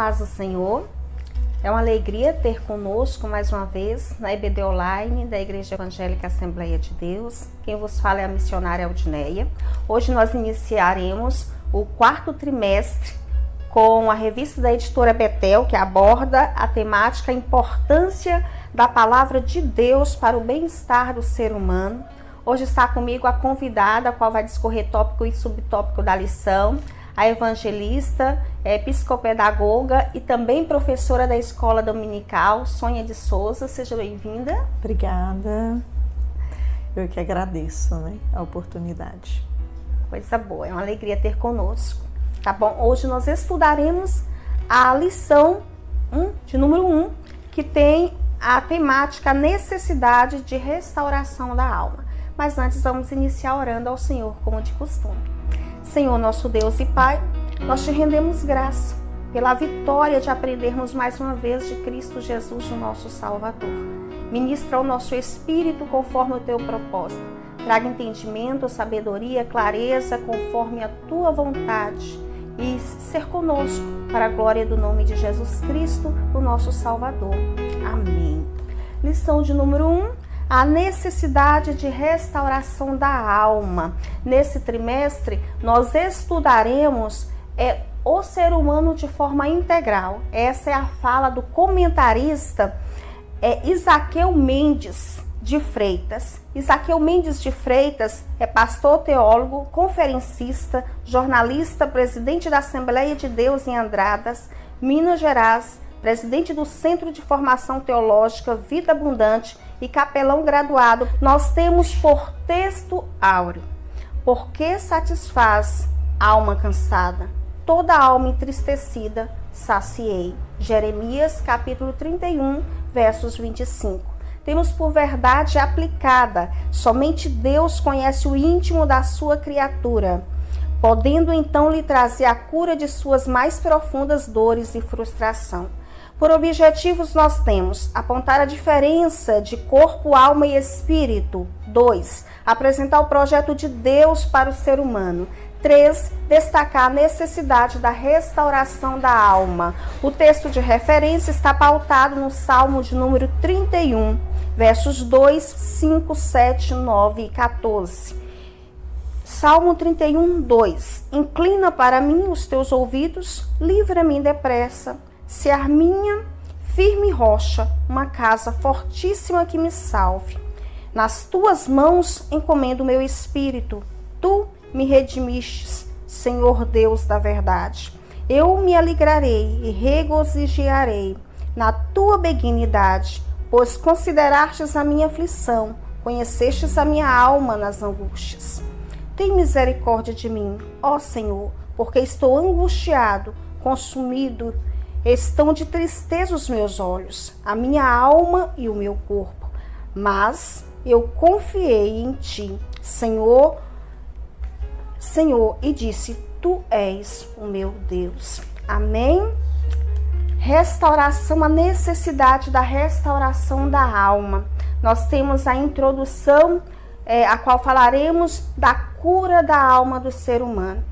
paz do Senhor. É uma alegria ter conosco mais uma vez na EBD Online da Igreja Evangélica Assembleia de Deus. Quem vos fala é a missionária Aldineia. Hoje nós iniciaremos o quarto trimestre com a revista da editora Betel, que aborda a temática, a importância da palavra de Deus para o bem-estar do ser humano. Hoje está comigo a convidada, a qual vai discorrer tópico e subtópico da lição, a evangelista, psicopedagoga e também professora da Escola Dominical, Sônia de Souza. Seja bem-vinda. Obrigada. Eu que agradeço, a oportunidade. Coisa boa, é uma alegria ter conosco. Tá bom? Hoje nós estudaremos a lição de número 1, que tem a temática, a necessidade de restauração da alma. Mas antes vamos iniciar orando ao Senhor, como de costume. Senhor, nosso Deus e Pai, nós te rendemos graça pela vitória de aprendermos mais uma vez de Cristo Jesus, o nosso Salvador. Ministra o nosso espírito conforme o teu propósito. Traga entendimento, sabedoria, clareza conforme a tua vontade e ser conosco para a glória do nome de Jesus Cristo, o nosso Salvador. Amém. Lição de número 1. A necessidade de restauração da alma. Nesse trimestre, nós estudaremos o ser humano de forma integral. Essa é a fala do comentarista Isaqueu Mendes de Freitas. Isaqueu Mendes de Freitas é pastor teólogo, conferencista, jornalista, presidente da Assembleia de Deus em Andradas, Minas Gerais, presidente do Centro de Formação Teológica Vida Abundante e capelão graduado. Nós temos por texto áureo: porque satisfaz alma cansada, toda alma entristecida saciei. Jeremias capítulo 31, versos 25. Temos por verdade aplicada: somente Deus conhece o íntimo da sua criatura, podendo então lhe trazer a cura de suas mais profundas dores e frustração. Por objetivos nós temos: apontar a diferença de corpo, alma e espírito. 2. Apresentar o projeto de Deus para o ser humano. 3. Destacar a necessidade da restauração da alma. O texto de referência está pautado no Salmo de número 31, versos 2, 5, 7, 9 e 14. Salmo 31, 2. Inclina para mim os teus ouvidos, livra-me depressa. Se a minha firme rocha, uma casa fortíssima que me salve. Nas tuas mãos encomendo o meu espírito. Tu me redimiste, Senhor Deus da verdade. Eu me alegrarei e regozijarei na tua benignidade, pois considerastes a minha aflição, conhecestes a minha alma nas angústias. Tem misericórdia de mim, ó Senhor, porque estou angustiado, consumido. Estão de tristeza os meus olhos, a minha alma e o meu corpo. Mas eu confiei em ti, Senhor, e disse: tu és o meu Deus. Amém? Restauração, a necessidade da restauração da alma. Nós temos a introdução, a qual falaremos da cura da alma do ser humano.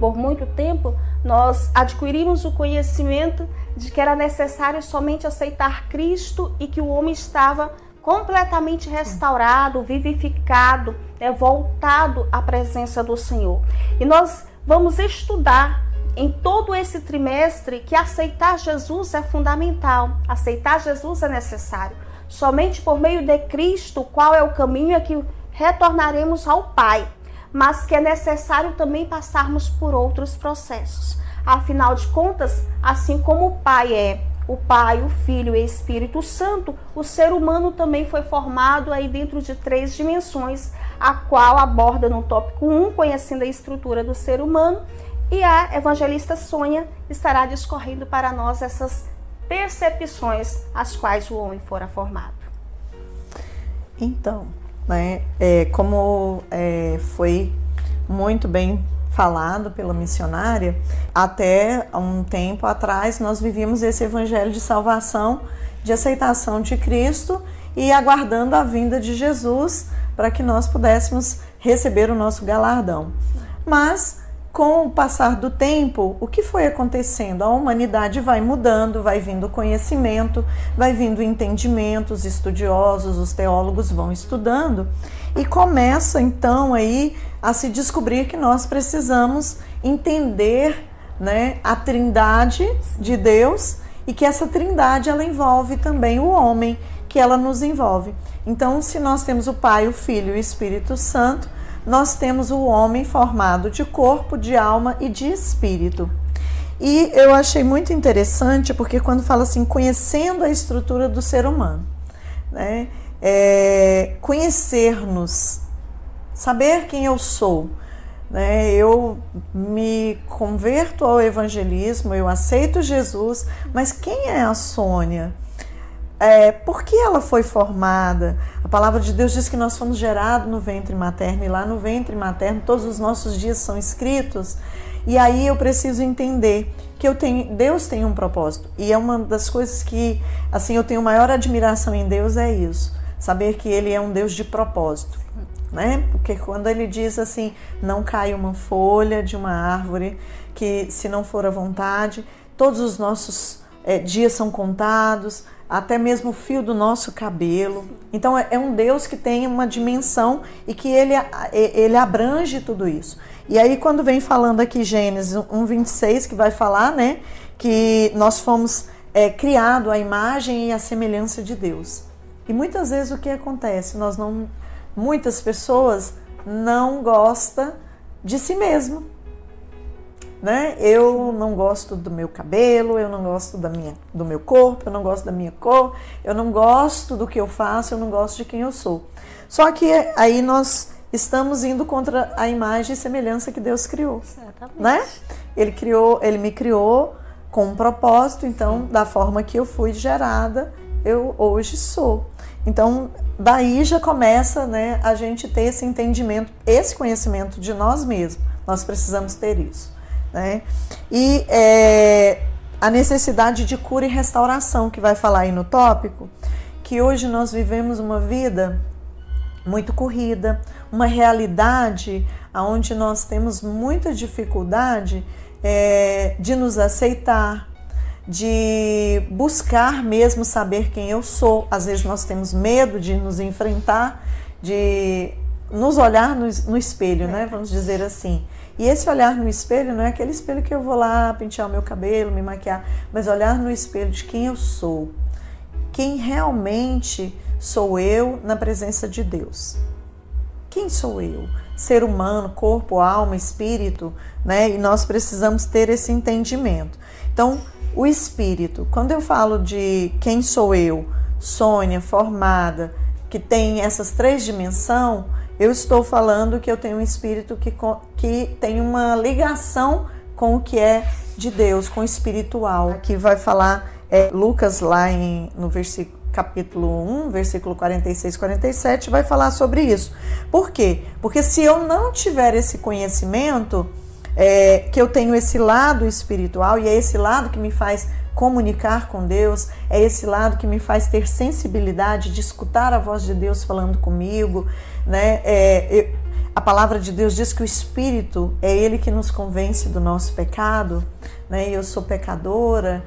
Por muito tempo, nós adquirimos o conhecimento de que era necessário somente aceitar Cristo e que o homem estava completamente restaurado, vivificado, voltado à presença do Senhor. E nós vamos estudar em todo esse trimestre que aceitar Jesus é fundamental, aceitar Jesus é necessário. Somente por meio de Cristo, qual é o caminho, é que retornaremos ao Pai. Mas que é necessário também passarmos por outros processos. Afinal de contas, assim como o Pai é o Pai, o Filho e o Espírito Santo, o ser humano também foi formado aí dentro de 3 dimensões, a qual aborda no tópico 1, conhecendo a estrutura do ser humano, e a evangelista Sônia estará discorrendo para nós essas percepções às quais o homem fora formado. Então, como foi muito bem falado pela missionária, até um tempo atrás nós vivíamos esse evangelho de salvação, de aceitação de Cristo e aguardando a vinda de Jesus para que nós pudéssemos receber o nosso galardão. Mas com o passar do tempo, o que foi acontecendo? A humanidade vai mudando, vai vindo conhecimento, vai vindo entendimento, os estudiosos, os teólogos vão estudando e começa então aí a se descobrir que nós precisamos entender, né, a trindade de Deus e que essa trindade ela envolve também o homem, que ela nos envolve. Então, se nós temos o Pai, o Filho e o Espírito Santo, nós temos o homem formado de corpo, de alma e de espírito. E eu achei muito interessante porque quando fala assim, conhecendo a estrutura do ser humano, né? Conhecer-nos, saber quem eu sou, né? Eu me converto ao evangelismo, eu aceito Jesus, mas quem é a Sônia? Por que ela foi formada? A palavra de Deus diz que nós fomos gerados no ventre materno e lá no ventre materno todos os nossos dias são escritos. E aí eu preciso entender que Deus tem um propósito. E é uma das coisas que assim, eu tenho maior admiração em Deus é isso. Saber que Ele é um Deus de propósito. Né? Porque quando Ele diz assim, não cai uma folha de uma árvore que se não for a vontade, todos os nossos dias são contados, até mesmo o fio do nosso cabelo. Então é um Deus que tem uma dimensão e que ele abrange tudo isso. E aí quando vem falando aqui Gênesis 1:26, que vai falar, né, que nós fomos criados à imagem e à semelhança de Deus. E muitas vezes o que acontece? Muitas pessoas não gostam de si mesmo. Né? Eu não gosto do meu cabelo, eu não gosto do meu corpo, eu não gosto da minha cor, eu não gosto do que eu faço, eu não gosto de quem eu sou. Só que aí nós estamos indo contra a imagem e semelhança que Deus criou. Exatamente. Né? Ele me criou com um propósito, então da forma que eu fui gerada, eu hoje sou. Então daí já começa, né, a gente ter esse entendimento, esse conhecimento de nós mesmos. Nós precisamos ter isso. Né? E a necessidade de cura e restauração que vai falar aí no tópico, que hoje nós vivemos uma vida muito corrida, uma realidade onde nós temos muita dificuldade de nos aceitar, de buscar mesmo saber quem eu sou. Às vezes nós temos medo de nos enfrentar, de nos olhar no espelho, né? Vamos dizer assim. E esse olhar no espelho não é aquele espelho que eu vou lá pentear o meu cabelo, me maquiar, mas olhar no espelho de quem eu sou. Quem realmente sou eu na presença de Deus. Quem sou eu? Ser humano, corpo, alma, espírito, né? E nós precisamos ter esse entendimento. Então, o espírito, quando eu falo de quem sou eu, Sônia, formada, que tem essas 3 dimensões, eu estou falando que eu tenho um espírito que tem uma ligação com o que é de Deus, com o espiritual. Aqui vai falar Lucas lá no capítulo 1, versículo 46 e 47, vai falar sobre isso. Por quê? Porque se eu não tiver esse conhecimento, que eu tenho esse lado espiritual, e é esse lado que me faz comunicar com Deus, é esse lado que me faz ter sensibilidade de escutar a voz de Deus falando comigo, né? A palavra de Deus diz que o Espírito é Ele que nos convence do nosso pecado, né? Eu sou pecadora,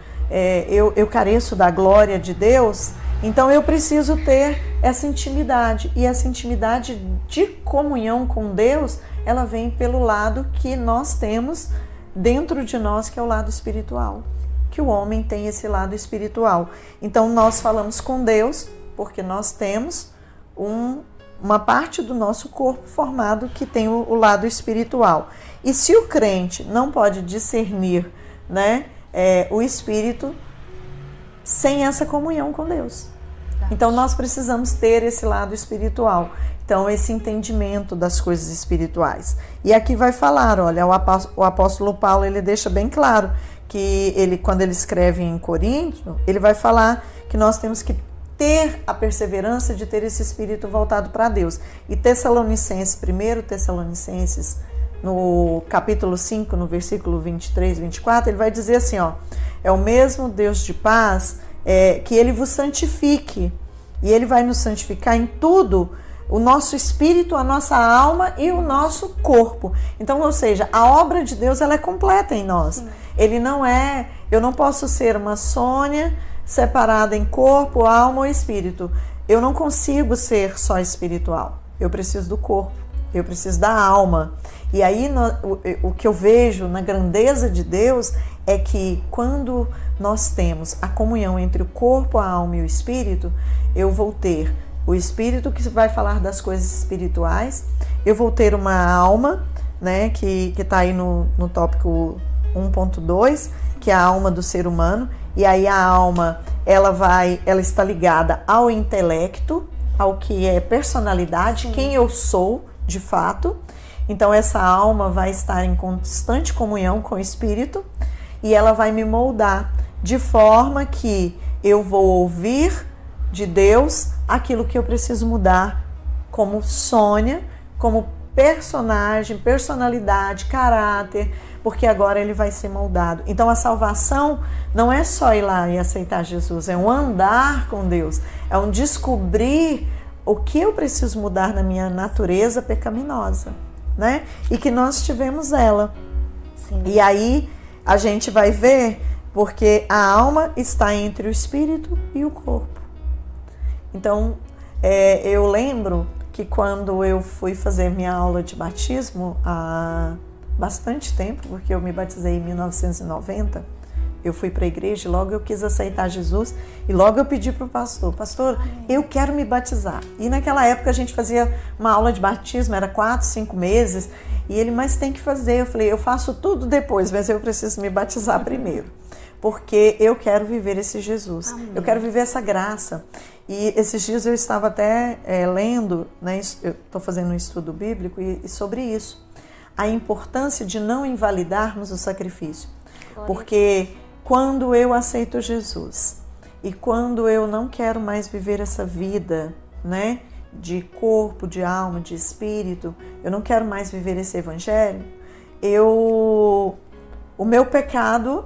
eu careço da glória de Deus, então eu preciso ter essa intimidade, e essa intimidade de comunhão com Deus, ela vem pelo lado que nós temos dentro de nós, que é o lado espiritual. Que o homem tem esse lado espiritual. Então nós falamos com Deus porque nós temos uma parte do nosso corpo formado que tem o lado espiritual. E se o crente não pode discernir, né, o espírito sem essa comunhão com Deus. Então nós precisamos ter esse lado espiritual. Então esse entendimento das coisas espirituais. E aqui vai falar, olha, o apóstolo Paulo, ele deixa bem claro que quando ele escreve em Coríntios, ele vai falar que nós temos que ter a perseverança de ter esse espírito voltado para Deus. E Tessalonicenses, 1 Tessalonicenses, no capítulo 5, no versículo 23, 24, ele vai dizer assim, ó, é o mesmo Deus de paz que Ele vos santifique, e Ele vai nos santificar em tudo, o nosso espírito, a nossa alma e o nosso corpo. Então, ou seja, a obra de Deus ela é completa em nós. Sim. Ele não é, eu não posso ser uma Sônia separada em corpo, alma ou espírito. Eu não consigo ser só espiritual. Eu preciso do corpo, eu preciso da alma. E aí o que eu vejo na grandeza de Deus é que quando nós temos a comunhão entre o corpo, a alma e o espírito, eu vou ter o espírito que vai falar das coisas espirituais, eu vou ter uma alma, né, que está aí no tópico 1.2, que é a alma do ser humano, e aí a alma ela está ligada ao intelecto, ao que é personalidade, sim, quem eu sou de fato. Então essa alma vai estar em constante comunhão com o espírito e ela vai me moldar de forma que eu vou ouvir de Deus aquilo que eu preciso mudar como Sônia, como personagem, personalidade, caráter, porque agora ele vai ser moldado. Então a salvação não é só ir lá e aceitar Jesus, é um andar com Deus, é um descobrir o que eu preciso mudar na minha natureza pecaminosa, né? E que nós tivemos ela. Sim. E aí a gente vai ver, porque a alma está entre o espírito e o corpo. Então, eu lembro que quando eu fui fazer minha aula de batismo há bastante tempo, porque eu me batizei em 1990, eu fui para a igreja e logo eu quis aceitar Jesus e logo eu pedi para o pastor, eu quero me batizar. E naquela época a gente fazia uma aula de batismo, era 4, 5 meses, e ele, mas tem que fazer. Eu falei, eu faço tudo depois, mas eu preciso me batizar primeiro, porque eu quero viver esse Jesus. Amém. Eu quero viver essa graça. E esses dias eu estava até lendo, né, eu estou fazendo um estudo bíblico e sobre isso, a importância de não invalidarmos o sacrifício. Porque quando eu aceito Jesus e quando eu não quero mais viver essa vida, né, de corpo, de alma, de espírito, eu não quero mais viver esse evangelho, o meu pecado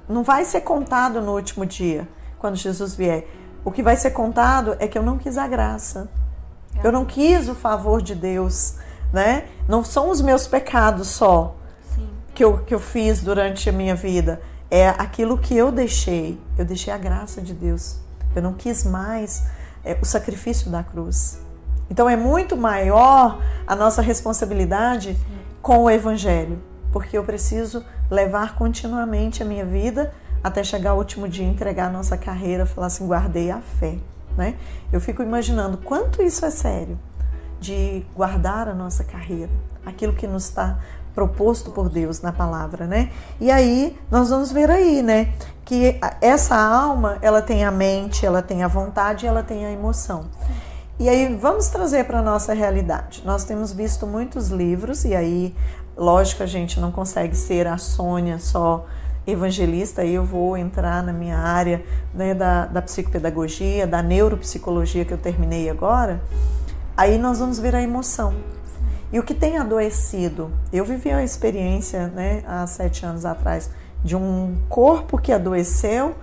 não vai ser contado no último dia, quando Jesus vier. O que vai ser contado é que eu não quis a graça, eu não quis o favor de Deus, né? Não são os meus pecados só que eu fiz durante a minha vida, é aquilo que eu deixei a graça de Deus, eu não quis mais o sacrifício da cruz. Então é muito maior a nossa responsabilidade com o evangelho, porque eu preciso levar continuamente a minha vida até chegar ao último dia, entregar a nossa carreira, falar assim, guardei a fé, né? Eu fico imaginando quanto isso é sério, de guardar a nossa carreira, aquilo que nos está proposto por Deus na palavra, né? E aí nós vamos ver aí, né, que essa alma, ela tem a mente, ela tem a vontade, ela tem a emoção. E aí vamos trazer para a nossa realidade. Nós temos visto muitos livros e aí, lógico, a gente não consegue ser a Sônia só evangelista, aí eu vou entrar na minha área, né, da psicopedagogia, da neuropsicologia que eu terminei agora. Aí nós vamos ver a emoção. E o que tem adoecido? Eu vivi uma experiência, né, há 7 anos atrás, de um corpo que adoeceu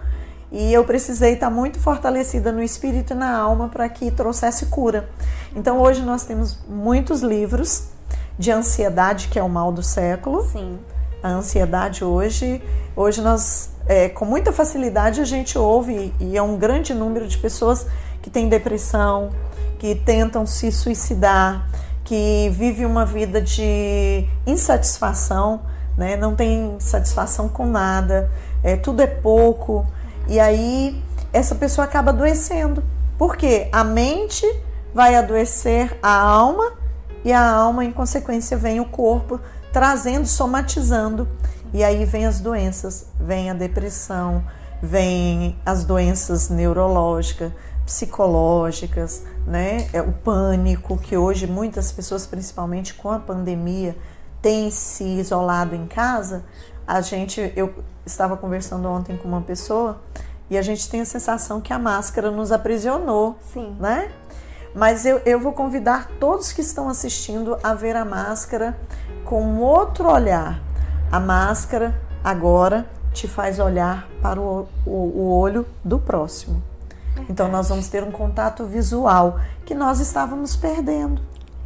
e eu precisei estar muito fortalecida no espírito e na alma para que trouxesse cura. Então hoje nós temos muitos livros de ansiedade, que é o mal do século. Sim. A ansiedade hoje nós, com muita facilidade, a gente ouve, e é um grande número de pessoas que têm depressão, que tentam se suicidar, que vive uma vida de insatisfação, né? Não tem satisfação com nada, tudo é pouco, e aí essa pessoa acaba adoecendo, porque a mente vai adoecer a alma, e a alma, em consequência, vem o corpo, trazendo, somatizando, e aí vem as doenças, vem a depressão, vem as doenças neurológicas, psicológicas, né? O pânico, que hoje muitas pessoas, principalmente com a pandemia, têm se isolado em casa. Eu estava conversando ontem com uma pessoa e a gente tem a sensação que a máscara nos aprisionou. Sim. Né? Mas eu vou convidar todos que estão assistindo a ver a máscara com outro olhar. A máscara agora te faz olhar para o olho do próximo. Então nós vamos ter um contato visual que nós estávamos perdendo.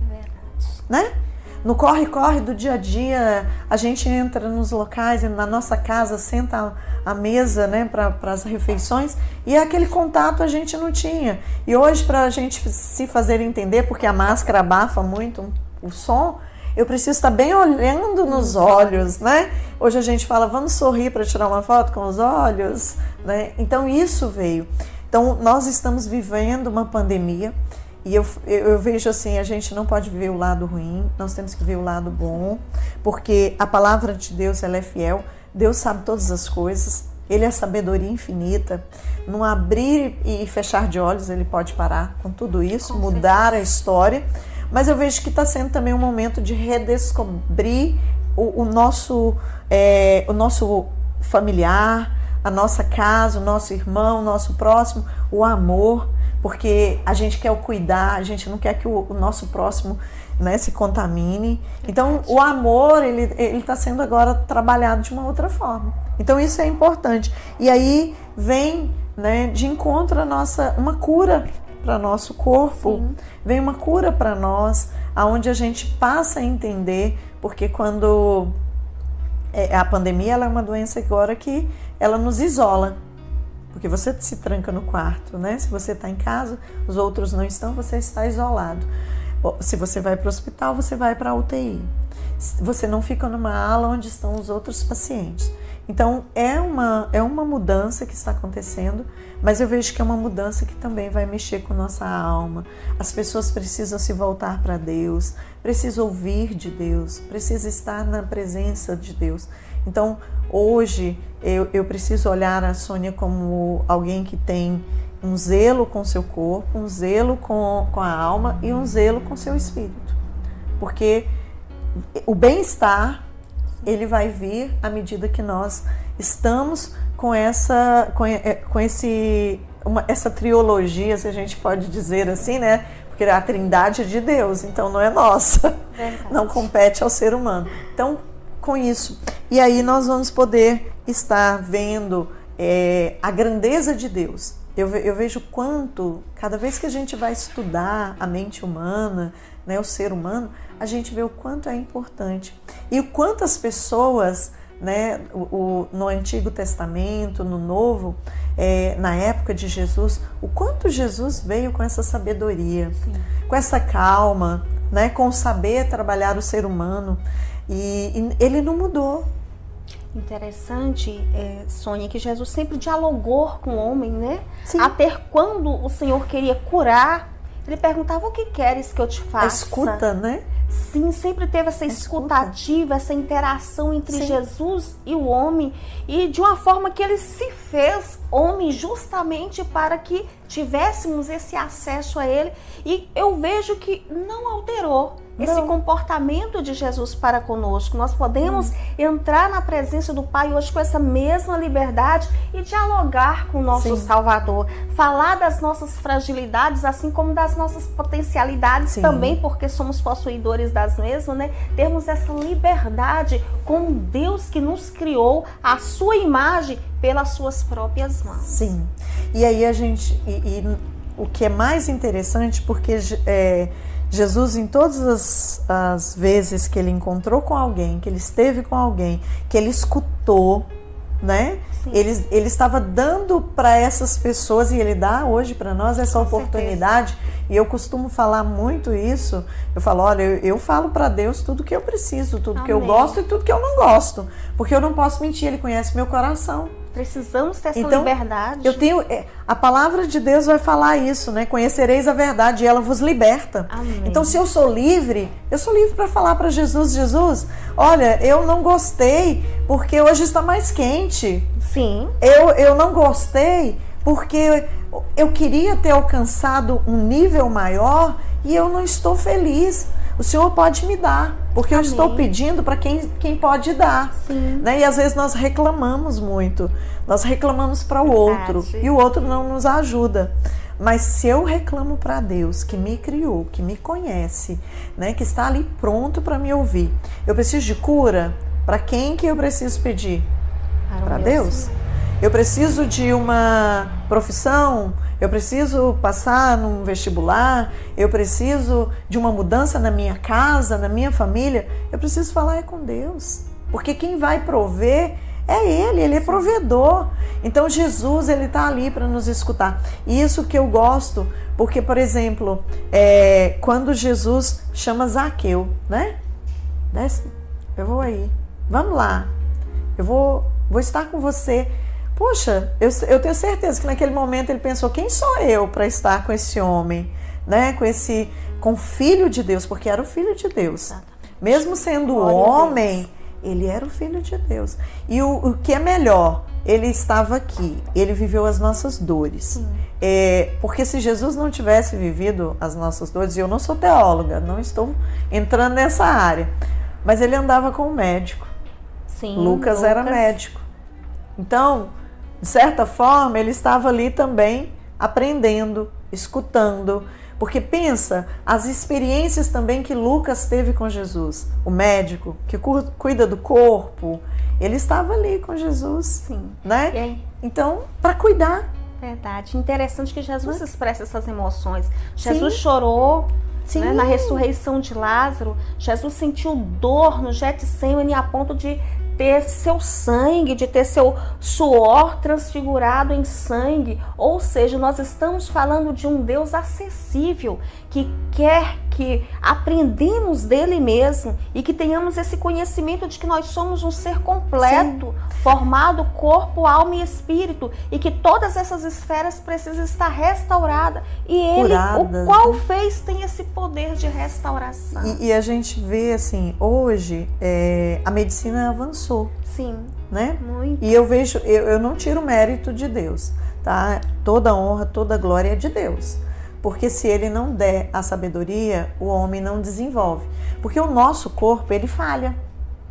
Verdade. Né? No corre-corre do dia a dia, a gente entra nos locais, na nossa casa, senta à mesa, né, para as refeições, e aquele contato a gente não tinha. E hoje, para a gente se fazer entender, porque a máscara abafa muito o som, eu preciso estar bem olhando nos olhos, né? Hoje a gente fala, vamos sorrir para tirar uma foto com os olhos, né? Então isso veio. Então nós estamos vivendo uma pandemia. E eu vejo assim, a gente não pode ver o lado ruim, nós temos que ver o lado bom, porque a palavra de Deus, ela é fiel, Deus sabe todas as coisas, Ele é sabedoria infinita, num abrir e fechar de olhos Ele pode parar com tudo isso, mudar a história, mas eu vejo que está sendo também um momento de redescobrir o nosso familiar, a nossa casa, o nosso irmão, o nosso próximo, o amor, porque a gente quer o cuidar, a gente não quer que o nosso próximo, né, se contamine. Então o amor, ele está sendo agora trabalhado de uma outra forma. Então isso é importante. E aí vem, né, de encontro uma cura para nosso corpo. Sim. Vem uma cura para nós, aonde a gente passa a entender, porque quando a pandemia, ela é uma doença agora que ela nos isola. Porque você se tranca no quarto, né? Se você está em casa, os outros não estão, você está isolado. Se você vai para o hospital, você vai para a UTI. Você não fica numa ala onde estão os outros pacientes. Então, é uma mudança que está acontecendo, mas eu vejo que é uma mudança que também vai mexer com nossa alma. As pessoas precisam se voltar para Deus, precisam ouvir de Deus, precisam estar na presença de Deus. Então, hoje, eu preciso olhar a Sônia como alguém que tem um zelo com seu corpo, um zelo com a alma e um zelo com seu espírito. Porque o bem-estar, ele vai vir à medida que nós estamos com essa trilogia, se a gente pode dizer assim, né? Porque a trindade é de Deus, então não é nossa. Verdade. Não compete ao ser humano. Então, com isso. E aí nós vamos poder estar vendo a grandeza de Deus. Eu vejo quanto, cada vez que a gente vai estudar a mente humana, né, o ser humano, a gente vê o quanto é importante. E o quanto as pessoas, né, no Antigo Testamento, no Novo, na época de Jesus, o quanto Jesus veio com essa sabedoria, sim, com essa calma, né, com o saber trabalhar o ser humano. E ele não mudou. Interessante, Sônia, que Jesus sempre dialogou com o homem, né? Sim. Até quando o Senhor queria curar, ele perguntava: o que queres que eu te faça? A escuta, né? Sim, sempre teve essa escutativa, essa interação entre sim, Jesus e o homem, e de uma forma que ele se fez homem justamente para que tivéssemos esse acesso a ele, e eu vejo que não alterou esse comportamento de Jesus para conosco. Nós podemos entrar na presença do Pai hoje com essa mesma liberdade e dialogar com o nosso sim, Salvador. Falar das nossas fragilidades, assim como das nossas potencialidades sim, também, porque somos possuidores das mesmas, né? Termos essa liberdade com Deus que nos criou à sua imagem pelas suas próprias mãos. Sim. E aí a gente... o que é mais interessante, porque... Jesus, em todas as vezes que ele encontrou com alguém, que ele esteve com alguém, que ele escutou, né? Ele estava dando para essas pessoas, e ele dá hoje para nós essa oportunidade. E eu costumo falar muito isso. Eu falo, olha, eu falo para Deus tudo que eu preciso, tudo que eu gosto e tudo que eu não gosto, porque eu não posso mentir, ele conhece meu coração. Precisamos ter essa liberdade. Eu tenho, a palavra de Deus vai falar isso, né? Conhecereis a verdade e ela vos liberta. Amém. Então, se eu sou livre para falar para Jesus: Jesus, olha, eu não gostei porque hoje está mais quente. Sim. Eu não gostei porque eu queria ter alcançado um nível maior e eu não estou feliz. O Senhor pode me dar, porque amém, eu estou pedindo para quem pode dar. Sim. Né? E às vezes nós reclamamos muito, nós reclamamos para o outro e o outro não nos ajuda. Mas se eu reclamo para Deus, que me criou, que me conhece, né, que está ali pronto para me ouvir, eu preciso de cura, para quem que eu preciso pedir? Para Deus. Senhor. eu preciso de uma profissão, eu preciso passar num vestibular, eu preciso de uma mudança na minha casa, na minha família, eu preciso falar com Deus. Porque quem vai prover é Ele é provedor. Então Jesus, Ele está ali para nos escutar. E isso que eu gosto, porque, por exemplo, quando Jesus chama Zaqueu, né? Desce, eu vou aí, vamos lá, eu vou estar com você. Poxa, eu tenho certeza que naquele momento ele pensou, quem sou eu para estar com esse homem, né? Com o Filho de Deus, porque era o Filho de Deus. Exatamente. Mesmo sendo homem, ele era o Filho de Deus. E o que é melhor, ele estava aqui, ele viveu as nossas dores. Porque se Jesus não tivesse vivido as nossas dores, e eu não sou teóloga, não estou entrando nessa área, mas ele andava com o médico. Sim, Lucas era médico. Então, de certa forma, ele estava ali também aprendendo, escutando. Porque pensa, as experiências também que Lucas teve com Jesus. O médico que cuida do corpo, ele estava ali com Jesus. Sim. Né? Então, para cuidar. Verdade. Interessante que Jesus expressa essas emoções. Jesus chorou. Né? Na ressurreição de Lázaro, Jesus sentiu dor no Getsêmani a ponto de ter seu sangue, de ter seu suor transfigurado em sangue. Ou seja, nós estamos falando de um Deus acessível, que quer que aprendamos dele mesmo e que tenhamos esse conhecimento de que nós somos um ser completo, formado corpo, alma e espírito, e que todas essas esferas precisam estar restauradas. E ele, o qual fez, tem esse poder de restauração. E a gente vê assim, hoje a medicina avançou. Sim, né? Muito. E eu vejo, eu não tiro o mérito de Deus, tá? Toda honra, toda glória é de Deus. Porque se ele não der a sabedoria, o homem não desenvolve. Porque o nosso corpo, ele falha.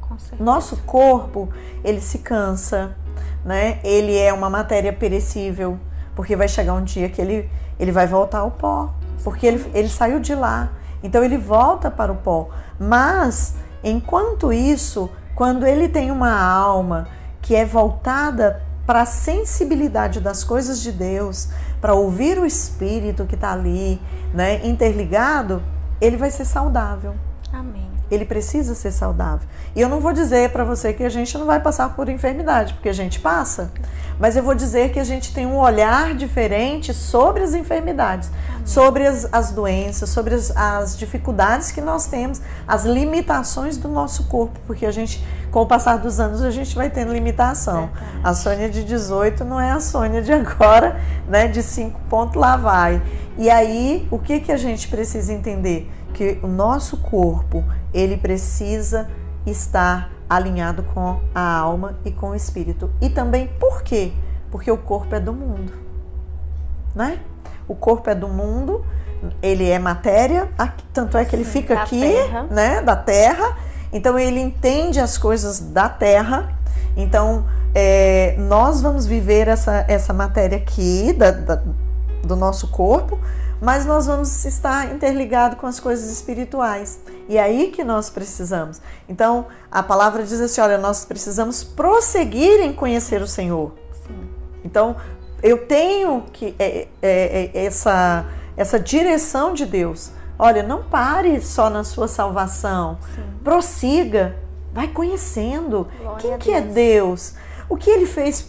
Com certeza. Nosso corpo, ele se cansa, né? Ele é uma matéria perecível, porque vai chegar um dia que ele vai voltar ao pó. Porque ele saiu de lá. Então ele volta para o pó. Mas, enquanto isso, quando ele tem uma alma que é voltada para a sensibilidade das coisas de Deus, para ouvir o Espírito que está ali, né, interligado, ele vai ser saudável. Amém. Ele precisa ser saudável. E eu não vou dizer para você que a gente não vai passar por enfermidade, porque a gente passa, mas eu vou dizer que a gente tem um olhar diferente sobre as enfermidades, sobre as doenças, sobre as dificuldades que nós temos, as limitações do nosso corpo, porque a gente, com o passar dos anos, a gente vai tendo limitação. A Sônia de 18 não é a Sônia de agora, né, de 5 pontos, lá vai. E aí, o que a gente precisa entender? Que o nosso corpo, ele precisa estar alinhado com a alma e com o espírito. E também por quê? Porque o corpo é do mundo, né? O corpo é do mundo, ele é matéria, tanto é que ele fica aqui, né, da terra. Então ele entende as coisas da terra. Então nós vamos viver essa matéria aqui do nosso corpo, mas nós vamos estar interligados com as coisas espirituais. E é aí que nós precisamos. Então, a palavra diz assim, olha, nós precisamos prosseguir em conhecer o Senhor. Sim. Então, eu tenho que essa direção de Deus. Olha, não pare só na sua salvação. Sim. Prossiga, vai conhecendo. Quem que é Deus? O que Ele fez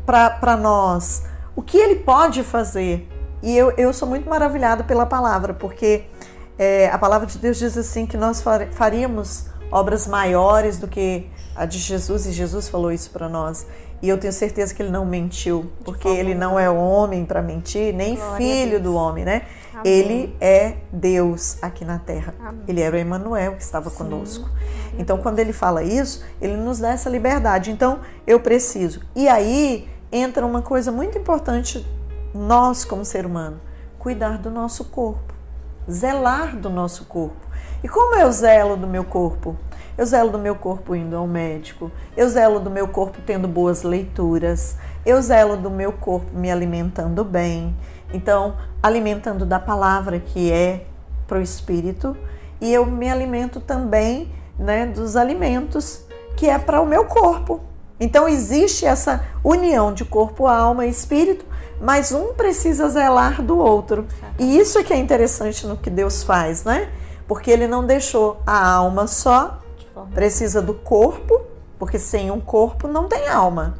para nós? O que Ele pode fazer? E eu sou muito maravilhada pela palavra, porque a palavra de Deus diz assim que nós faríamos obras maiores do que a de Jesus, e Jesus falou isso para nós. E eu tenho certeza que Ele não mentiu, porque Ele não é homem para mentir, nem filho do homem, né? Amém. Ele é Deus aqui na terra. Amém. Ele era o Emmanuel que estava conosco. Então, quando Ele fala isso, Ele nos dá essa liberdade. Então, eu preciso. E aí entra uma coisa muito importante. Nós, como ser humano, cuidar do nosso corpo, zelar do nosso corpo. E como eu zelo do meu corpo? Eu zelo do meu corpo indo ao médico, eu zelo do meu corpo tendo boas leituras, eu zelo do meu corpo me alimentando bem. Então, alimentando da palavra que é para o espírito, e eu me alimento também, né, dos alimentos que é para o meu corpo. Então existe essa união de corpo, alma e espírito, mas um precisa zelar do outro. E isso é que é interessante no que Deus faz, né? Porque Ele não deixou a alma só, precisa do corpo, porque sem um corpo não tem alma.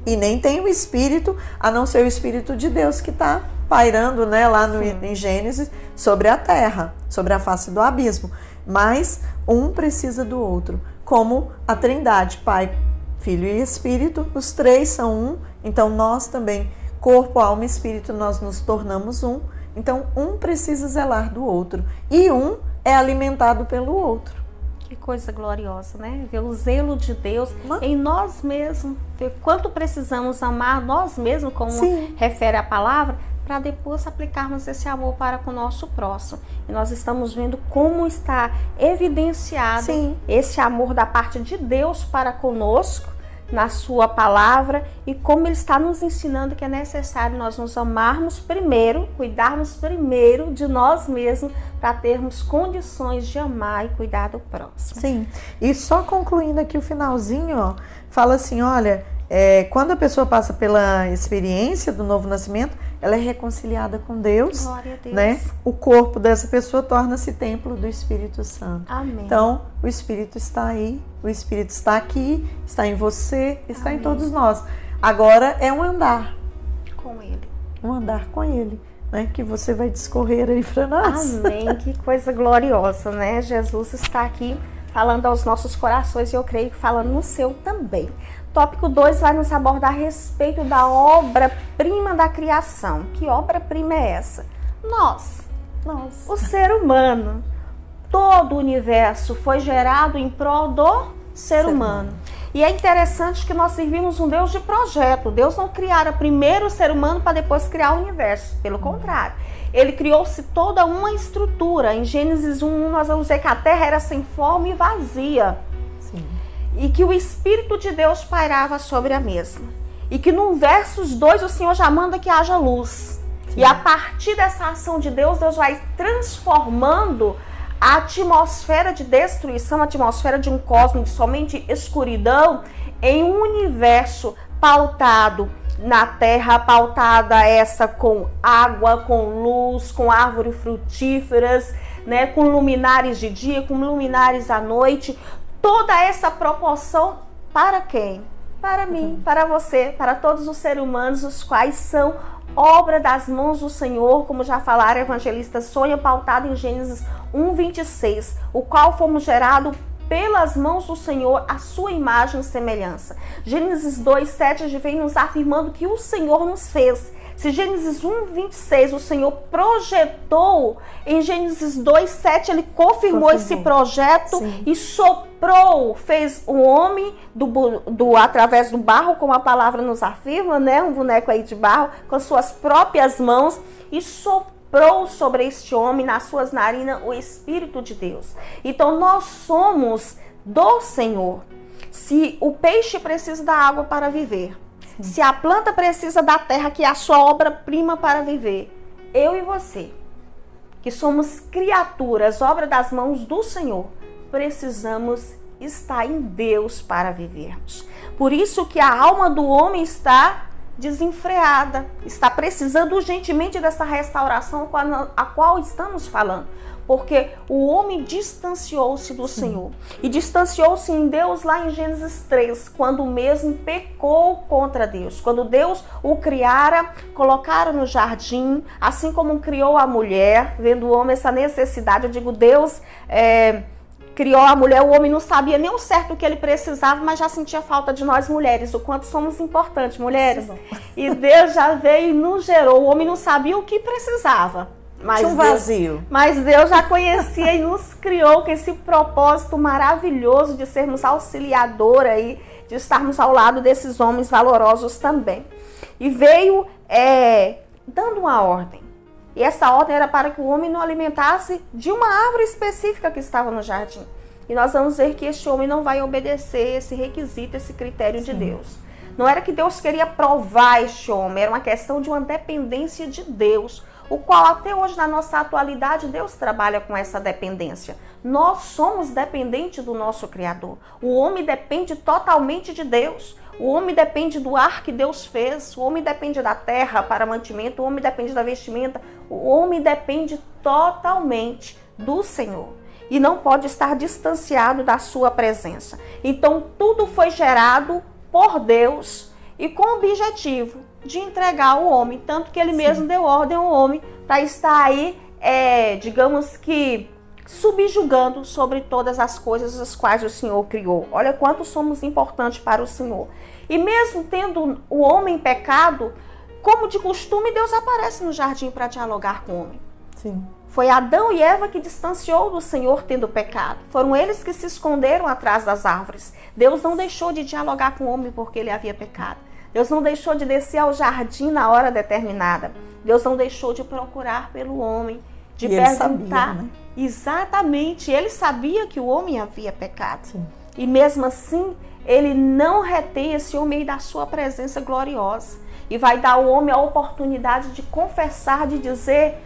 E nem tem o espírito, a não ser o Espírito de Deus que está pairando, né, lá em Gênesis, sobre a terra, sobre a face do abismo. Mas um precisa do outro, como a Trindade, Pai, Filho e Espírito, os três são um, então nós também, corpo, alma e espírito, nós nos tornamos um. Então um precisa zelar do outro e um é alimentado pelo outro. Que coisa gloriosa, né? Ver o zelo de Deus em nós mesmos, ver quanto precisamos amar nós mesmos, como refere a palavra, para depois aplicarmos esse amor para com o nosso próximo. E nós estamos vendo como está evidenciado esse amor da parte de Deus para conosco, na sua palavra, e como Ele está nos ensinando que é necessário nós nos amarmos primeiro, cuidarmos primeiro de nós mesmos, para termos condições de amar e cuidar do próximo. Sim, e só concluindo aqui o finalzinho, ó, fala assim, olha, quando a pessoa passa pela experiência do novo nascimento, ela é reconciliada com Deus, glória a Deus, né? O corpo dessa pessoa torna-se templo do Espírito Santo. Amém. Então, o Espírito está aí, o Espírito está aqui, está em você, está Amém. Em todos nós. Agora é um andar com Ele. Um andar com Ele, né? Que você vai discorrer aí para nós. Amém, que coisa gloriosa, né? Jesus está aqui falando aos nossos corações e eu creio que falando no seu também. Tópico 2 vai nos abordar a respeito da obra-prima da criação. Que obra-prima é essa? Nós, o ser humano. Todo o universo foi gerado em prol do ser humano. E é interessante que nós servimos um Deus de projeto. Deus não criara primeiro o ser humano para depois criar o universo. Pelo contrário, Ele criou-se toda uma estrutura. Em Gênesis 1, nós vamos ver que a terra era sem forma e vazia. Sim. E que o Espírito de Deus pairava sobre a mesma. E que no versos 2 o Senhor já manda que haja luz. Sim. E a partir dessa ação de Deus, Deus vai transformando a atmosfera de destruição, a atmosfera de um cosmos de somente escuridão, em um universo pautado na terra, pautada essa com água, com luz, com árvores frutíferas, né, com luminares de dia, com luminares à noite. Toda essa proporção para quem? Para mim, para você, para todos os seres humanos, os quais são obra das mãos do Senhor, como já falaram a evangelista Sônia, pautado em Gênesis 1:26, o qual fomos gerados pelas mãos do Senhor, a sua imagem e semelhança. Gênesis 2:7 vem nos afirmando que o Senhor nos fez. Se Gênesis 1:26 o Senhor projetou, em Gênesis 2:7 Ele confirmou esse projeto. Sim. E soprou, fez o homem através do barro, como a palavra nos afirma, né? Um boneco aí de barro, com suas próprias mãos, e soprou sobre este homem, nas suas narinas, o Espírito de Deus. Então nós somos do Senhor. Se o peixe precisa da água para viver, se a planta precisa da terra, que é a sua obra-prima para viver, eu e você, que somos criaturas, obra das mãos do Senhor, precisamos estar em Deus para vivermos. Por isso que a alma do homem está desenfreada, está precisando urgentemente dessa restauração a qual estamos falando. Porque o homem distanciou-se do Senhor. E distanciou-se em Deus lá em Gênesis 3, quando o mesmo pecou contra Deus. Quando Deus o criara, colocaram no jardim, assim como criou a mulher, vendo o homem essa necessidade. Eu digo, Deus criou a mulher, o homem não sabia nem o certo que ele precisava, mas já sentia falta de nós mulheres, o quanto somos importantes, mulheres. E Deus já veio e nos gerou. O homem não sabia o que precisava. Tinha um vazio. Mas Deus já conhecia e nos criou com esse propósito maravilhoso de sermos auxiliador aí, de estarmos ao lado desses homens valorosos também. E veio dando uma ordem. E essa ordem era para que o homem não alimentasse de uma árvore específica que estava no jardim. E nós vamos ver que este homem não vai obedecer esse requisito, esse critério de Deus. Não era que Deus queria provar este homem, era uma questão de uma dependência de Deus. o qual até hoje na nossa atualidade Deus trabalha com essa dependência. Nós somos dependentes do nosso Criador. O homem depende totalmente de Deus. O homem depende do ar que Deus fez. O homem depende da terra para mantimento. O homem depende da vestimenta. O homem depende totalmente do Senhor. E não pode estar distanciado da sua presença. Então tudo foi gerado por Deus e com o objetivo de entregar o homem. Tanto que ele mesmo deu ordem ao homem para estar aí, digamos que, subjugando sobre todas as coisas as quais o Senhor criou. Olha quanto somos importantes para o Senhor. E mesmo tendo o homem pecado, como de costume, Deus aparece no jardim para dialogar com o homem. Sim. Foi Adão e Eva que distanciou do Senhor tendo pecado. Foram eles que se esconderam atrás das árvores. Deus não deixou de dialogar com o homem porque ele havia pecado. Deus não deixou de descer ao jardim na hora determinada. Deus não deixou de procurar pelo homem, de perguntar. Sabia, né? Exatamente. Ele sabia que o homem havia pecado. Sim. E mesmo assim, ele não retém esse homem da sua presença gloriosa. E vai dar ao homem a oportunidade de confessar, de dizer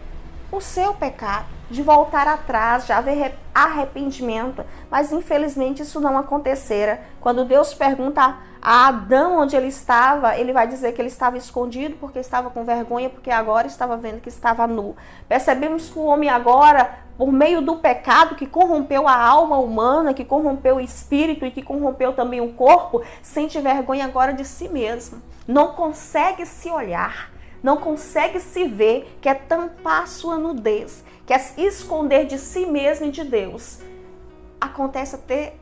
o seu pecado, de voltar atrás, de haver arrependimento. Mas infelizmente isso não acontecera. Quando Deus pergunta a Adão onde ele estava, ele vai dizer que ele estava escondido porque estava com vergonha, porque agora estava vendo que estava nu. Percebemos que o homem agora, por meio do pecado que corrompeu a alma humana, que corrompeu o espírito e que corrompeu também o corpo, sente vergonha agora de si mesmo. Não consegue se olhar. Não consegue se ver, quer tampar a sua nudez, quer esconder de si mesmo e de Deus. Acontece até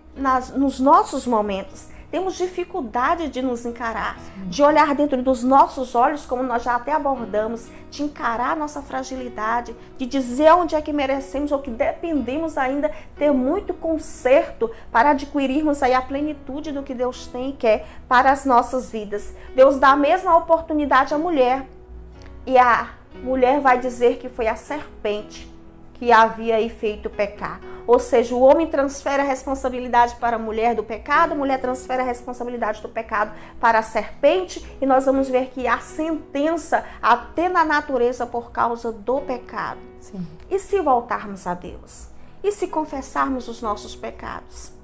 nos nossos momentos. Temos dificuldade de nos encarar, de olhar dentro dos nossos olhos, como nós já até abordamos, de encarar a nossa fragilidade, de dizer onde é que merecemos ou que dependemos ainda ter muito conserto para adquirirmos aí a plenitude do que Deus tem e quer para as nossas vidas. Deus dá a mesma oportunidade à mulher. E a mulher vai dizer que foi a serpente que havia aí feito pecar. Ou seja, o homem transfere a responsabilidade para a mulher do pecado, a mulher transfere a responsabilidade do pecado para a serpente, e nós vamos ver que há sentença até na natureza por causa do pecado. Sim. E se voltarmos a Deus? E se confessarmos os nossos pecados?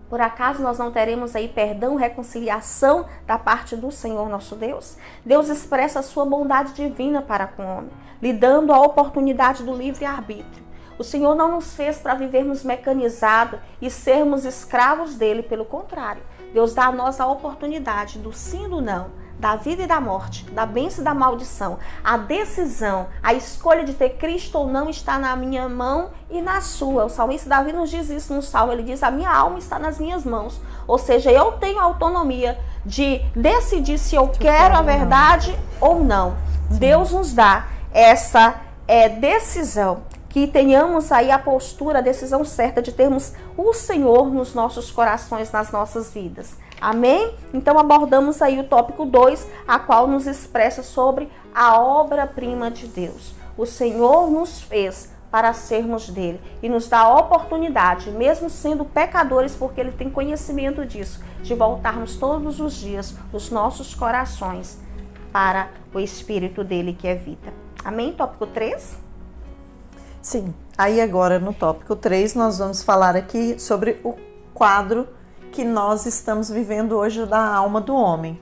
Por acaso nós não teremos aí perdão, reconciliação da parte do Senhor nosso Deus? Deus expressa a sua bondade divina para com o homem, lhe dando a oportunidade do livre-arbítrio. O Senhor não nos fez para vivermos mecanizados e sermos escravos dele, pelo contrário. Deus dá a nós a oportunidade do sim e do não, da vida e da morte, da bênção e da maldição. A decisão, a escolha de ter Cristo ou não está na minha mão e na sua. O salmista Davi nos diz isso no Salmo, ele diz: a minha alma está nas minhas mãos. Ou seja, eu tenho a autonomia de decidir se eu quero a verdade ou não. Deus nos dá essa decisão, que tenhamos aí a postura, a decisão certa de termos o Senhor nos nossos corações, nas nossas vidas. Amém? Então abordamos aí o tópico 2, a qual nos expressa sobre a obra-prima de Deus. O Senhor nos fez para sermos dele e nos dá a oportunidade, mesmo sendo pecadores, porque ele tem conhecimento disso, de voltarmos todos os dias os nossos corações para o Espírito dele que é vida. Amém? Tópico 3? Sim. Aí agora no tópico 3 nós vamos falar aqui sobre o quadro que nós estamos vivendo hoje da alma do homem.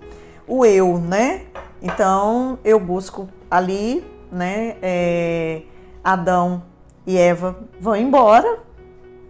O eu, né? Então eu busco ali, né? Adão e Eva vão embora,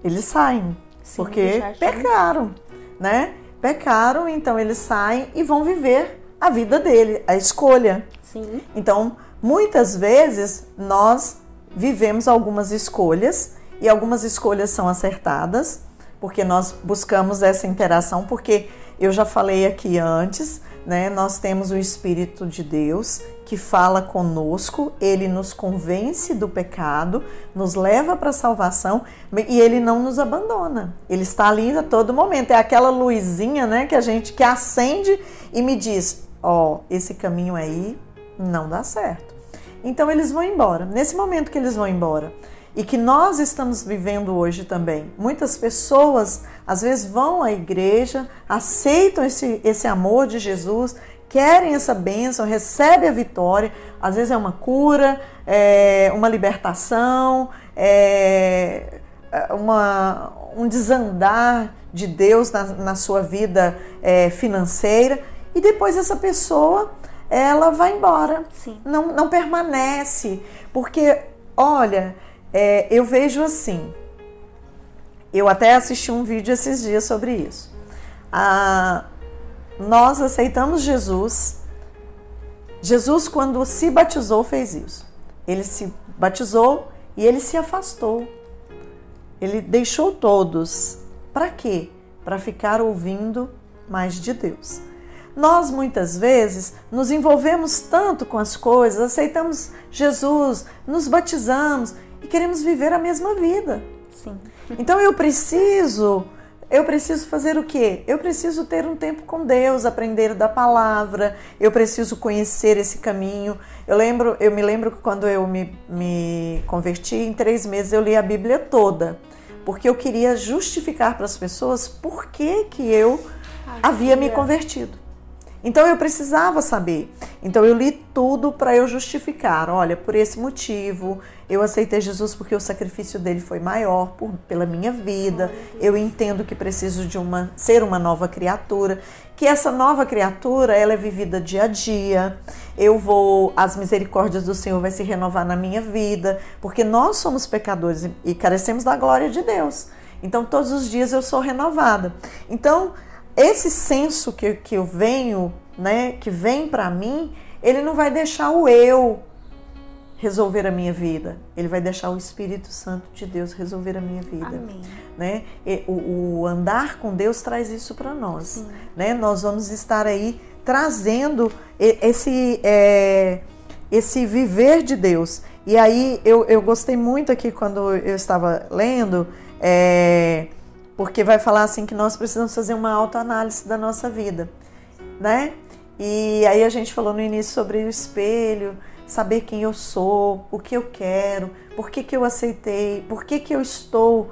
eles saem. Sim, porque pecaram, né? Pecaram, então eles saem e vão viver a vida dele, a escolha. Sim. Então, muitas vezes nós vivemos algumas escolhas e algumas escolhas são acertadas, porque nós buscamos essa interação, porque eu já falei aqui antes, né? Nós temos o Espírito de Deus que fala conosco, ele nos convence do pecado, nos leva para a salvação e ele não nos abandona. Ele está ali a todo momento. É aquela luzinha, né, que acende e me diz: ó, esse caminho aí não dá certo. Então eles vão embora. Nesse momento que eles vão embora, e que nós estamos vivendo hoje também, muitas pessoas às vezes vão à igreja, aceitam esse amor de Jesus, querem essa bênção, recebem a vitória. Às vezes é uma cura, uma libertação, um desandar de Deus na sua vida financeira. E depois essa pessoa, ela vai embora. Sim. Não permanece. Porque, olha, eu vejo assim, eu até assisti um vídeo esses dias sobre isso. Nós aceitamos Jesus. Jesus, quando se batizou, fez isso. Ele se batizou e ele se afastou. Ele deixou todos. Para quê? Para ficar ouvindo mais de Deus. Nós, muitas vezes, nos envolvemos tanto com as coisas, aceitamos Jesus, nos batizamos e queremos viver a mesma vida. Sim. Então eu preciso fazer o quê? Eu preciso ter um tempo com Deus, aprender da palavra, eu preciso conhecer esse caminho. Eu me lembro que quando eu me converti, em 3 meses eu li a Bíblia toda, porque eu queria justificar para as pessoas por que eu havia me convertido. Então eu precisava saber. Então eu li tudo para eu justificar. Olha, por esse motivo, eu aceitei Jesus porque o sacrifício dele foi maior pela minha vida. Eu entendo que preciso de ser uma nova criatura. Que essa nova criatura, ela é vivida dia a dia. As misericórdias do Senhor vai se renovar na minha vida. Porque nós somos pecadores e carecemos da glória de Deus. Então todos os dias eu sou renovada. Então esse senso que eu venho, né, que vem para mim, ele não vai deixar o eu resolver a minha vida. Ele vai deixar o Espírito Santo de Deus resolver a minha vida. Amém. Né? O andar com Deus traz isso para nós. Né? Nós vamos estar aí trazendo esse viver de Deus. E aí eu gostei muito aqui quando eu estava lendo, porque vai falar assim que nós precisamos fazer uma autoanálise da nossa vida, né? E aí a gente falou no início sobre o espelho, saber quem eu sou, o que eu quero, por que eu aceitei, por que eu estou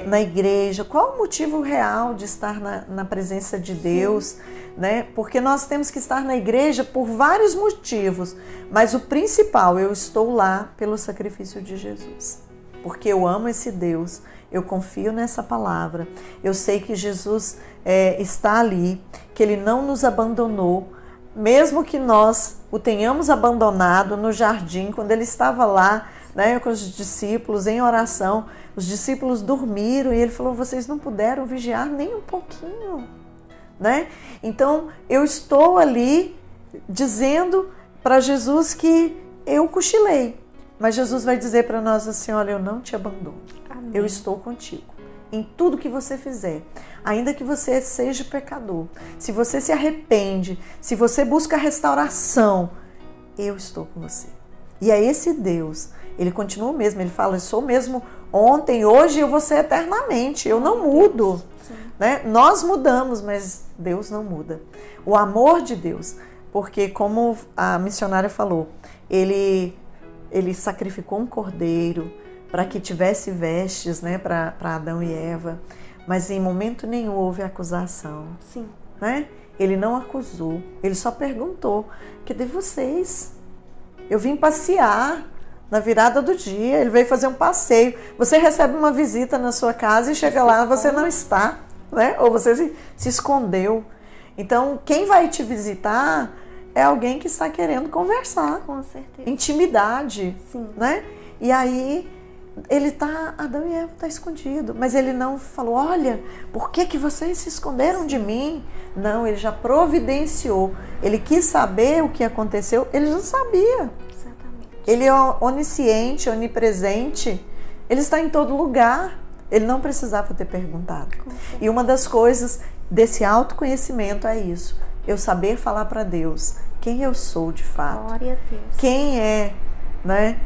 na igreja, qual o motivo real de estar na presença de Deus, né? Porque nós temos que estar na igreja por vários motivos, mas o principal, eu estou lá pelo sacrifício de Jesus, porque eu amo esse Deus. Eu confio nessa palavra, eu sei que Jesus está ali, que Ele não nos abandonou, mesmo que nós o tenhamos abandonado no jardim, quando Ele estava lá, né, com os discípulos em oração, os discípulos dormiram e Ele falou, vocês não puderam vigiar nem um pouquinho, né? Então eu estou ali dizendo para Jesus que eu cochilei, mas Jesus vai dizer para nós assim, olha, eu não te abandono. Amém. Eu estou contigo. Em tudo que você fizer, ainda que você seja pecador, se você se arrepende, se você busca restauração, eu estou com você. E é esse Deus, Ele continua o mesmo, Ele fala, eu sou o mesmo ontem, hoje eu vou ser eternamente, eu não mudo. Né? Nós mudamos, mas Deus não muda. O amor de Deus, porque como a missionária falou, Ele sacrificou um cordeiro para que tivesse vestes, né, para Adão e Eva, mas em momento nenhum houve acusação. Sim. Né? Ele não acusou, ele só perguntou, cadê vocês? Eu vim passear na virada do dia, ele veio fazer um passeio. Você recebe uma visita na sua casa e chega lá, você não está, né? Ou você se escondeu. Então, quem vai te visitar é alguém que está querendo conversar. Com certeza. Intimidade. Sim. Né? E aí, Adão e Eva está escondido, mas ele não falou, olha, por que vocês se esconderam de mim? Não, ele já providenciou. Ele quis saber o que aconteceu, ele já sabia. Exatamente. Ele é onisciente, onipresente, ele está em todo lugar. Ele não precisava ter perguntado. E uma das coisas desse autoconhecimento é isso, eu saber falar para Deus quem eu sou de fato. Glória a Deus. Quem né?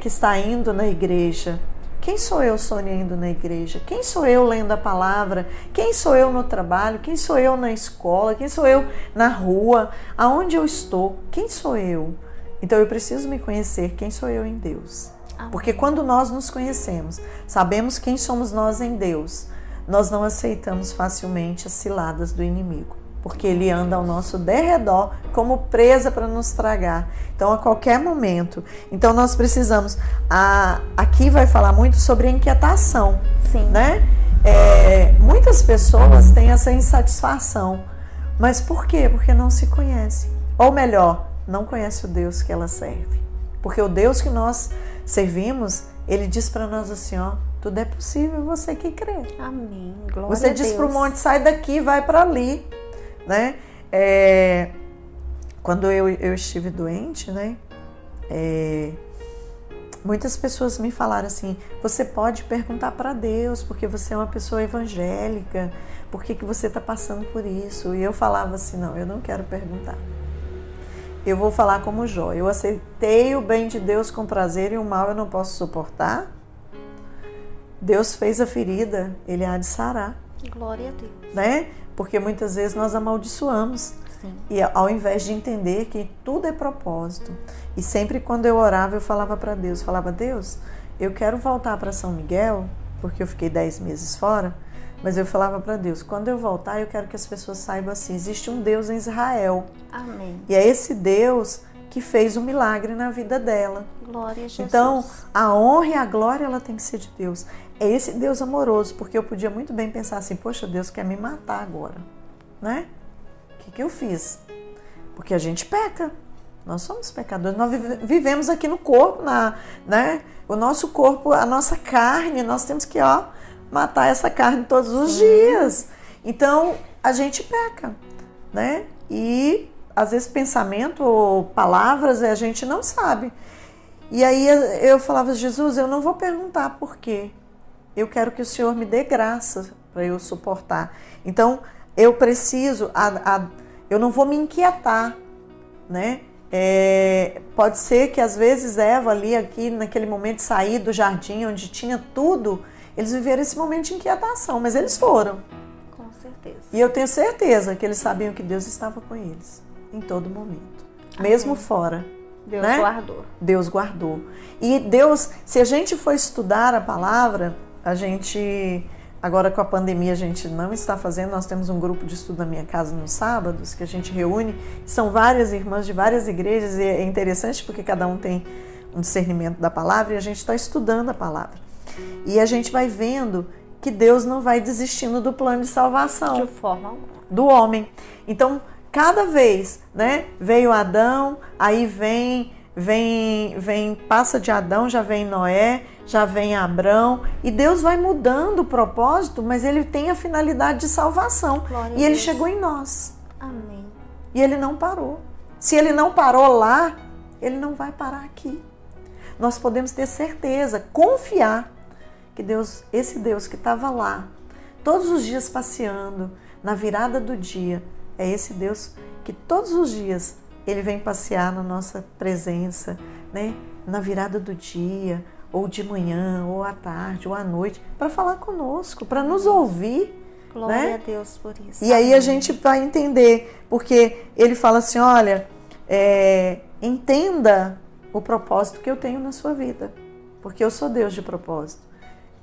Que está indo na igreja. Quem sou eu, Sônia, indo na igreja? Quem sou eu lendo a palavra? Quem sou eu no trabalho? Quem sou eu na escola? Quem sou eu na rua? Aonde eu estou? Quem sou eu? Então eu preciso me conhecer quem sou eu em Deus. Amém. Porque quando nós nos conhecemos, sabemos quem somos nós em Deus, nós não aceitamos facilmente as ciladas do inimigo. porque ele anda ao nosso derredor como presa para nos tragar. Então, a qualquer momento. Então, nós precisamos... Aqui vai falar muito sobre a inquietação. Sim. Né? Muitas pessoas têm essa insatisfação. Mas por quê? Porque não se conhece. Ou melhor, não conhece o Deus que ela serve. Porque o Deus que nós servimos, ele diz para nós assim, ó, tudo é possível, você que crê. Amém. Glória você a diz Deus. para o monte, sai daqui, vai para ali. Né? Quando eu estive doente, né? Muitas pessoas me falaram assim, você pode perguntar para Deus, porque você é uma pessoa evangélica, por que você está passando por isso? E eu falava assim, não, eu não quero perguntar. Eu vou falar como Jó, eu aceitei o bem de Deus com prazer e o mal eu não posso suportar. Deus fez a ferida, ele há de sarar. Glória a Deus. Né? Porque muitas vezes nós amaldiçoamos. Sim. E ao invés de entender que tudo é propósito. E sempre quando eu orava, eu falava para Deus, Deus, eu quero voltar para São Miguel, porque eu fiquei 10 meses fora, mas eu falava para Deus, quando eu voltar, eu quero que as pessoas saibam assim, existe um Deus em Israel. Amém. E é esse Deus que fez um milagre na vida dela. Glória a Jesus. Então, a honra e a glória, ela tem que ser de Deus. É esse Deus amoroso, porque eu podia muito bem pensar assim, poxa, Deus quer me matar agora, né? O que eu fiz? Porque a gente peca. Nós somos pecadores. Nós vivemos aqui no corpo, né? O nosso corpo, a nossa carne, nós temos que, matar essa carne todos os dias. Então, a gente peca, né? E, às vezes, pensamento ou palavras, a gente não sabe. E aí, eu falava, Jesus, eu não vou perguntar por quê. Eu quero que o Senhor me dê graça para eu suportar. Então, eu preciso, eu não vou me inquietar, né? Pode ser que às vezes Eva ali, aqui naquele momento de sair do jardim onde tinha tudo, eles viveram esse momento de inquietação, mas eles foram. Com certeza. E eu tenho certeza que eles sabiam que Deus estava com eles em todo momento, mesmo fora. Deus, né? guardou. Deus guardou. E Deus, se a gente for estudar a palavra, a gente... Agora com a pandemia a gente não está fazendo, nós temos um grupo de estudo na minha casa nos sábados, que a gente reúne, são várias irmãs de várias igrejas e é interessante porque cada um tem um discernimento da palavra e a gente está estudando a palavra. E a gente vai vendo que Deus não vai desistindo do plano de salvação. De forma alguma. Do homem. Então, cada vez, né, veio Adão, aí vem, passa de Adão, já vem Noé, já vem Abrão, e Deus vai mudando o propósito, mas ele tem a finalidade de salvação. Glória e ele a Deus. chegou em nós. Amém. E ele não parou. Se ele não parou lá, ele não vai parar aqui. Nós podemos ter certeza, confiar que Deus, esse Deus que estava lá, todos os dias passeando, na virada do dia, é esse Deus que todos os dias ele vem passear na nossa presença, né? Na virada do dia, ou de manhã, ou à tarde, ou à noite, para falar conosco, para nos ouvir. Glória né? a Deus por isso. E aí a gente vai entender, porque ele fala assim, olha, entenda o propósito que eu tenho na sua vida, porque eu sou Deus de propósito.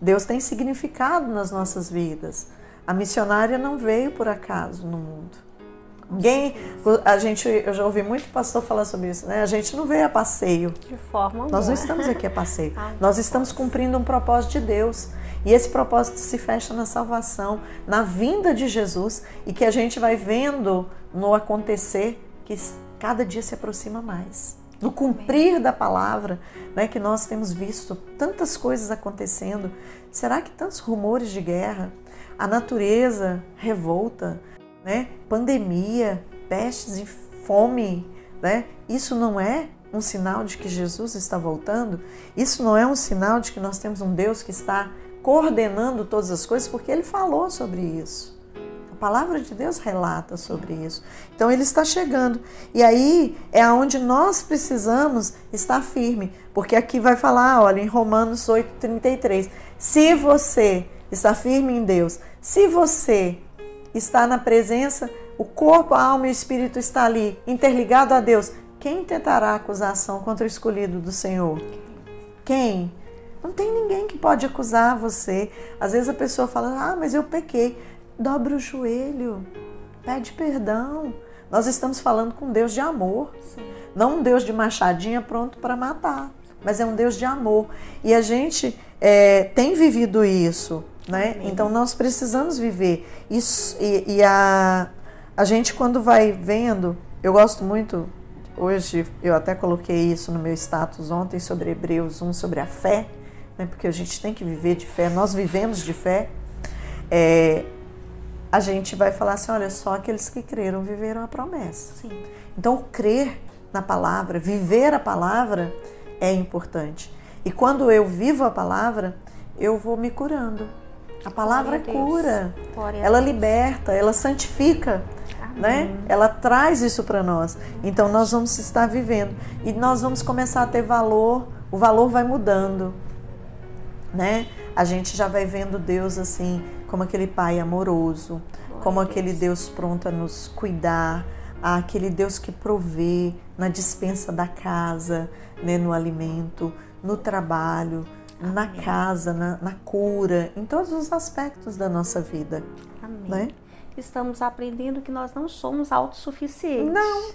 Deus tem significado nas nossas vidas. A missionária não veio por acaso no mundo. Eu já ouvi muito pastor falar sobre isso, né? A gente não veio a passeio. De forma alguma. Nós não estamos aqui a passeio. Nós estamos cumprindo um propósito de Deus. E esse propósito se fecha na salvação, na vinda de Jesus, e que a gente vai vendo no acontecer que cada dia se aproxima mais. No cumprir da palavra, né, que nós temos visto tantas coisas acontecendo. Será que tantos rumores de guerra, a natureza revolta, né, pandemia, pestes e fome, né, isso não é um sinal de que Jesus está voltando? Isso não é um sinal de que nós temos um Deus que está coordenando todas as coisas? Porque Ele falou sobre isso. A palavra de Deus relata sobre isso. Então Ele está chegando. E aí é onde nós precisamos estar firme. Porque aqui vai falar, olha, em Romanos 8:33. Se você está firme em Deus, se você está na presença, o corpo, a alma e o espírito está ali, interligado a Deus, quem tentará acusação contra o escolhido do Senhor? Quem? Não tem ninguém que pode acusar você. Às vezes a pessoa fala, mas eu pequei. Dobra o joelho. pede perdão. Nós estamos falando com um Deus de amor. Sim. Não um Deus de machadinha pronto para matar, mas é um Deus de amor. E a gente tem vivido isso, né? Amém. Então nós precisamos viver isso. E a gente, quando vai vendo, eu gosto muito, hoje eu até coloquei isso no meu status ontem sobre Hebreus 1, sobre a fé, né? Porque a gente tem que viver de fé, nós vivemos de fé. A gente vai falar assim, olha, só aqueles que creram viveram a promessa. Sim. Então, crer na palavra, viver a palavra é importante. E quando eu vivo a palavra, eu vou me curando. A palavra cura, ela liberta, ela santifica, né? Ela traz isso para nós. Então, nós vamos estar vivendo. E nós vamos começar a ter valor, o valor vai mudando, né? A gente já vai vendo Deus assim, como aquele Pai amoroso, como aquele Deus pronto a nos cuidar, aquele Deus que provê na dispensa da casa, né, no alimento, no trabalho, na casa, na cura, em todos os aspectos da nossa vida. Amém. Né? Estamos aprendendo que nós não somos autossuficientes. Não,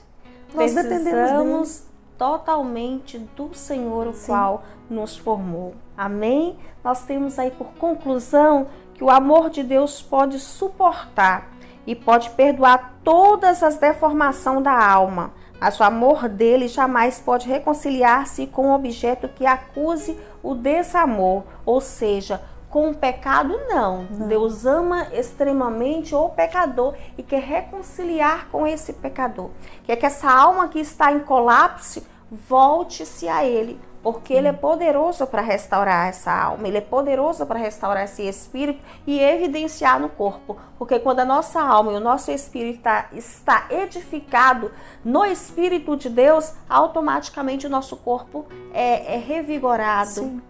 nós dependemos dele. Totalmente do Senhor, o qual nos formou. Amém? Nós temos aí por conclusão que o amor de Deus pode suportar e pode perdoar todas as deformações da alma, mas o amor dele jamais pode reconciliar-se com o objeto que acuse o desamor, ou seja, com o pecado não. Deus ama extremamente o pecador e quer reconciliar com esse pecador. Quer que essa alma que está em colapso volte-se a ele, porque ele é poderoso para restaurar essa alma, ele é poderoso para restaurar esse espírito e evidenciar no corpo, porque quando a nossa alma e o nosso espírito está edificado no Espírito de Deus, automaticamente o nosso corpo é revigorado. Sim.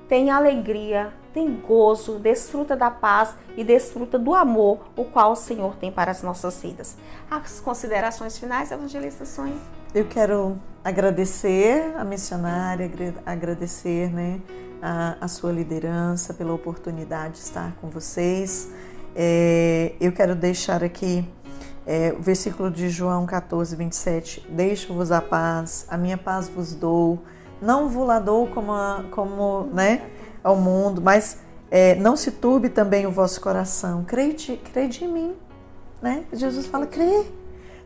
Tem alegria, tem gozo, desfruta da paz e desfruta do amor, o qual o Senhor tem para as nossas vidas. As considerações finais, evangelista Sônia? Eu quero agradecer a missionária, agradecer, né, a sua liderança, pela oportunidade de estar com vocês. Eu quero deixar aqui o versículo de João 14, 27. Deixo-vos a paz, a minha paz vos dou. Não vos la dou como né, ao mundo, mas não se turbe também o vosso coração. Crede em mim. Né? Jesus fala, crê,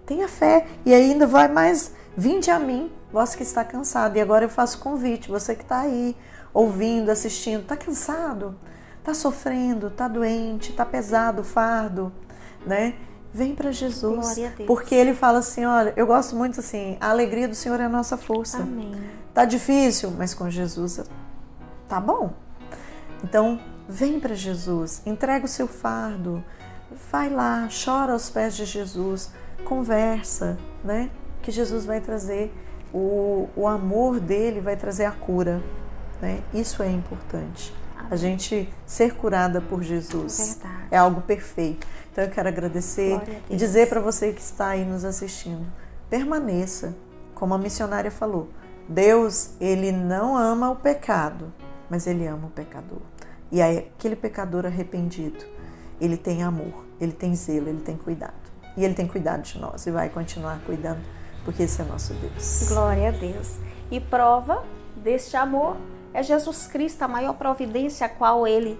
tenha fé. E ainda vai mais, vinde a mim, vós que está cansado. E agora eu faço convite, você que está aí, ouvindo, assistindo, está cansado, está sofrendo, está doente, está pesado o fardo, né? Vem para Jesus. Glória a Deus. Porque ele fala assim, olha, eu gosto muito assim, a alegria do Senhor é a nossa força. Amém. Tá difícil, mas com Jesus tá bom. Então, vem para Jesus, entrega o seu fardo, vai lá, chora aos pés de Jesus, conversa, né? Que Jesus vai trazer o amor dele, vai trazer a cura, né? Isso é importante. A gente ser curada por Jesus é algo perfeito. Então eu quero agradecer e dizer para você que está aí nos assistindo, permaneça, como a missionária falou. Deus, ele não ama o pecado, mas ele ama o pecador. E aí, aquele pecador arrependido, ele tem amor, ele tem zelo, ele tem cuidado. E ele tem cuidado de nós e vai continuar cuidando, porque esse é nosso Deus. Glória a Deus. E prova deste amor é Jesus Cristo, a maior providência a qual ele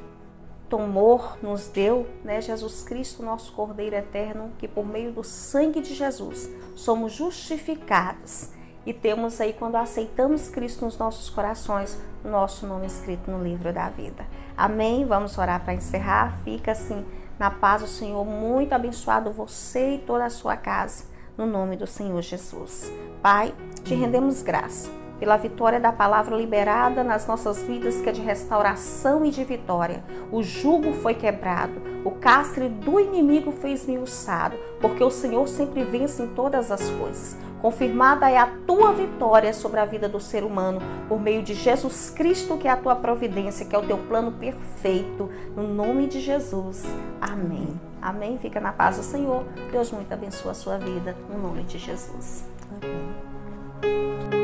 tomou, nos deu, né? Jesus Cristo, nosso Cordeiro eterno, que por meio do sangue de Jesus somos justificados. E temos aí, quando aceitamos Cristo nos nossos corações, o nosso nome escrito no livro da vida. Amém? Vamos orar para encerrar. Fica assim, na paz do Senhor. Muito abençoado você e toda a sua casa, no nome do Senhor Jesus. Pai, te rendemos graça pela vitória da palavra liberada nas nossas vidas, que é de restauração e de vitória. O jugo foi quebrado, o castro do inimigo foi esmiuçado, porque o Senhor sempre vence em todas as coisas. Confirmada é a tua vitória sobre a vida do ser humano, por meio de Jesus Cristo, que é a tua providência, que é o teu plano perfeito, no nome de Jesus. Amém. Amém. Fica na paz do Senhor. Deus muito abençoe a sua vida, no nome de Jesus. Amém.